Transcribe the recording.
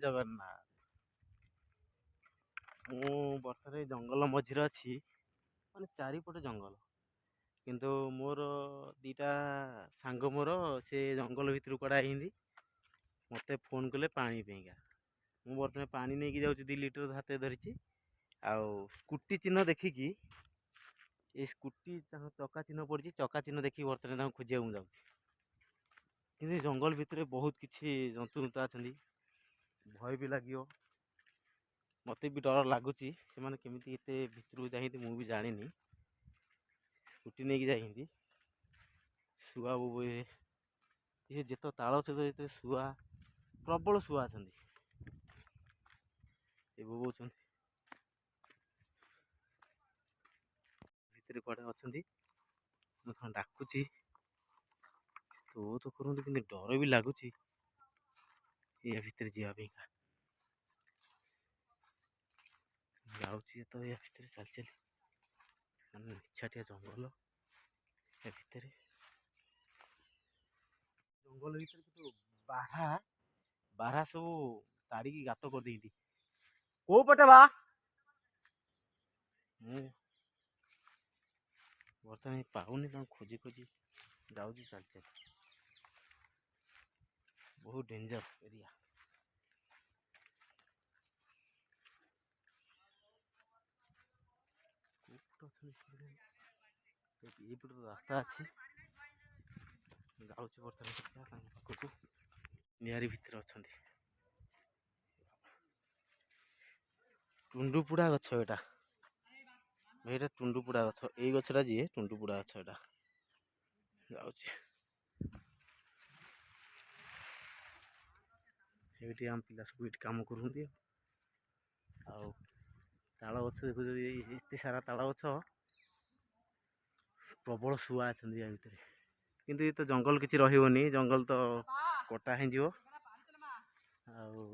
ଜଗନ୍ନାଥ। ମୁଁ ବର୍ତ୍ତମାନ ଜଙ୍ଗଲ ମଝିରେ ଅଛି, ମାନେ ଚାରିପଟେ ଜଙ୍ଗଲ। କିନ୍ତୁ ମୋର ଦୁଇଟା ସାଙ୍ଗ ମୋର ସେ ଜଙ୍ଗଲ ଭିତରୁ କୁଆଡ଼େ ଆଇଛନ୍ତି, ମୋତେ ଫୋନ୍ କଲେ ପାଣି ପାଇଁକା। ମୁଁ ବର୍ତ୍ତମାନ ପାଣି ନେଇକି ଯାଉଛି, 2 ଲିଟର ହାତରେ ଧରିଛି। ଆଉ ସ୍କୁଟି ଚିହ୍ନ ଦେଖିକି, ଏ ସ୍କୁଟି ତାଙ୍କ ଚକା ଚିହ୍ନ ପଡ଼ିଛି, ଚକା ଚିହ୍ନ ଦେଖିକି ବର୍ତ୍ତମାନ ତାଙ୍କୁ ଖୋଜିବାକୁ ମୁଁ ଯାଉଛି। କିନ୍ତୁ ଜଙ୍ଗଲ ଭିତରେ ବହୁତ କିଛି ଜନ୍ତୁଜନ୍ତୁ ଅଛନ୍ତି, ଭୟ ବି ଲାଗିବ। ମୋତେ ବି ଡର ଲାଗୁଛି, ସେମାନେ କେମିତି ଏତେ ଭିତରକୁ ଯାଇଛନ୍ତି ମୁଁ ବି ଜାଣିନି। ସ୍କୁଟି ନେଇକି ଯାଇଛନ୍ତି, ଶୁଆ ବୋବେ, ଯେତେ ତାଳ ସହିତ ଯେତେ ଶୁଆ, ପ୍ରବଳ ଶୁଆ ଅଛନ୍ତି, ଏ ବୋବଉଛନ୍ତି। ଭିତରେ କୁଆଡ଼େ ଅଛନ୍ତି, ମୁଁ ତାଙ୍କୁ ଡାକୁଛି, ତ କରନ୍ତୁ, କିନ୍ତୁ ଡର ବି ଲାଗୁଛି ୟା ଭିତରେ ଯିବା ପାଇଁକା। ଯାଉଛି ତ ୟା ଭିତରେ ଚାଲି ଚାଲି, ମାନେ ନିଛାଟିଆ ଜଙ୍ଗଲ, ୟା ଭିତରେ କିନ୍ତୁ ବାରହା ସବୁ ତାଡ଼ିକି ଗାତ କରିଦେଇଛି। କୋଉ ପଟେ ବା? ମୁଁ ବର୍ତ୍ତମାନ ପାଉନି, ତାଙ୍କୁ ଖୋଜି ଖୋଜି ଯାଉଛି ଚାଲି ଚାଲି। ବହୁତ ଡେଞ୍ଜର ଏରିଆ। ଏଇପଟେ ରାସ୍ତା ଅଛି, ଯାଉଛି ବର୍ତ୍ତମାନ ତାଙ୍କ ପାଖକୁ। ନିଆରି ଭିତରେ ଅଛନ୍ତି। ଟୁଣ୍ଡୁପୁଡ଼ା ଗଛ ଏଇଟା, ଏଇଟା ଟୁଣ୍ଡୁପୁଡ଼ା ଗଛ। ଏଇ ଗଛଟା ଯିଏ ଟୁଣ୍ଡୁପୁଡ଼ା ଗଛ, ଏଇଟା ଯାଉଛି। ଏଇଠି ଆମ ପିଲା ସବୁ ଏଇଠି କାମ କରୁଛନ୍ତି। ଆଉ ତାଳ ଗଛ ଦେଖୁଛ, ଏତେ ସାରା ତାଳ ଗଛ, ପ୍ରବଳ ଶୁଆ ଅଛନ୍ତି ୟା ଭିତରେ। କିନ୍ତୁ ଏ ତ ଜଙ୍ଗଲ କିଛି ରହିବନି, ଜଙ୍ଗଲ ତ କଟା ହେଇଯିବ। ଆଉ